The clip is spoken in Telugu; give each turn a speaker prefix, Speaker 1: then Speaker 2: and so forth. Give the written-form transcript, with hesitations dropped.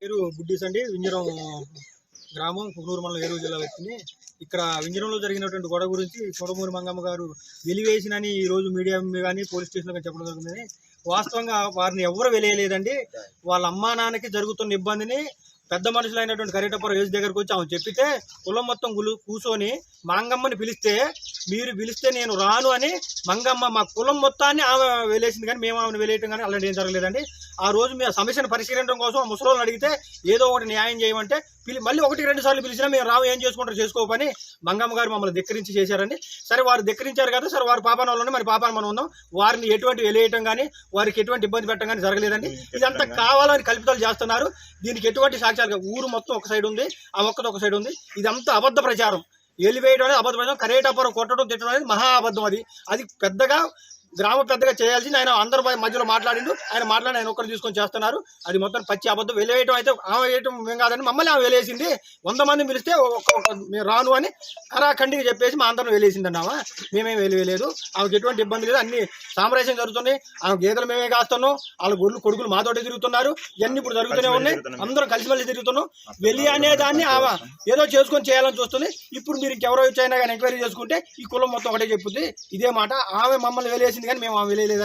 Speaker 1: పేరు బుడ్డీస్ అండి. వింజరం గ్రామం కుకునూరు మండలం ఏలూరు జిల్లా వచ్చింది. ఇక్కడ వింజరంలో జరిగినటువంటి గొడవ గురించి చూడమూరి మంగమ్మ గారు వెలివేసినని ఈ రోజు మీడియా కానీ పోలీస్ స్టేషన్లో కానీ చెప్పడం జరుగుతుంది. వాస్తవంగా వారిని ఎవరు వెలియలేదండి. వాళ్ళ అమ్మా నాన్నకి జరుగుతున్న ఇబ్బందిని పెద్ద మనుషులైనటువంటి కరేటపురం రేసు దగ్గరకు వచ్చి ఆమె చెప్పితే కులం మొత్తం కూర్చొని మంగమ్మని పిలిస్తే మీరు పిలిస్తే నేను రాను అని మంగమ్మ మా కులం మొత్తాన్ని ఆమె వెలేసింది. కానీ మేము ఆమెను వెలేయటం కానీ అలాంటి ఏం జరగలేదండి. ఆ రోజు మీ సమస్యను పరిష్కరించడం కోసం ఆ ముసలోళ్ళని అడిగితే ఏదో ఒకటి న్యాయం చేయమంటే మళ్ళీ 1-2 సార్లు పిలిచినా మేము రావు, ఏం చేసుకుంటారు చేసుకోపని మంగమ్మ గారు మమ్మల్ని ధిక్కరించి చేశారండి. సరే వారు ధిక్కరించారు కదా, సరే వారి పాపాన వాళ్ళని మరి పాపాన మనం ఉందాం. వారిని ఎటువంటి వెలేయటం కానీ వారికి ఎటువంటి ఇబ్బంది పెట్టడం కానీ జరగలేదండి. ఇదంతా కావాలని కల్పితాలు చేస్తున్నారు. దీనికి ఎటువంటి సాక్ష్యాలు, ఊరు మొత్తం ఒక సైడ్ ఉంది, ఆ ఒక్కది ఒక సైడ్ ఉంది. ఇదంతా అబద్ధ ప్రచారం. ఎలివేయడం అనేది అబద్ధ ప్రచారం. కరేటపురం కొట్టడం తిట్టడం అనేది మహా అబద్ధం. అది పెద్దగా గ్రామ పెద్దగా చేయాల్సింది. ఆయన అందరి మధ్యలో మాట్లాడిండు. ఆయన ఒక్కరు తీసుకొని చేస్తున్నారు. అది మొత్తం పచ్చి అబద్ధం. వెలివేయటం అయితే ఆమె వేయటం మేము కాదని మమ్మల్ని ఆమె వెలేసింది. 100 మంది పిలిస్తే మేము రాను అని కరాఖండిగా చెప్పేసి మా అందరం వెలేసిందండి. మేమేం వెలివేయలేదు. ఆమెకి ఎటువంటి ఇబ్బంది లేదు. అన్ని సామరస్యం జరుగుతున్నాయి. ఆమె గేదెలు మేమే కాస్తున్నాం. వాళ్ళ కొడుకులు మాతోటి తిరుగుతున్నారు. ఇవన్నీ ఇప్పుడు జరుగుతూనే ఉన్నాయి. అందరం కలిసిమెలిసి తిరుగుతున్నాం. వెలి అనే దాన్ని ఆమె ఏదో చేసుకొని చేయాలని చూస్తుంది. ఇప్పుడు మీరు ఇంకెవరో వచ్చైనా కానీ ఎంక్వైరీ చేసుకుంటే ఈ కులం మొత్తం ఒకటే చెప్పుద్ది. ఇదే మాట. ఆమె మమ్మల్ని వెలేసింది కానీ మేము ఆమె వెలేయలేదండి.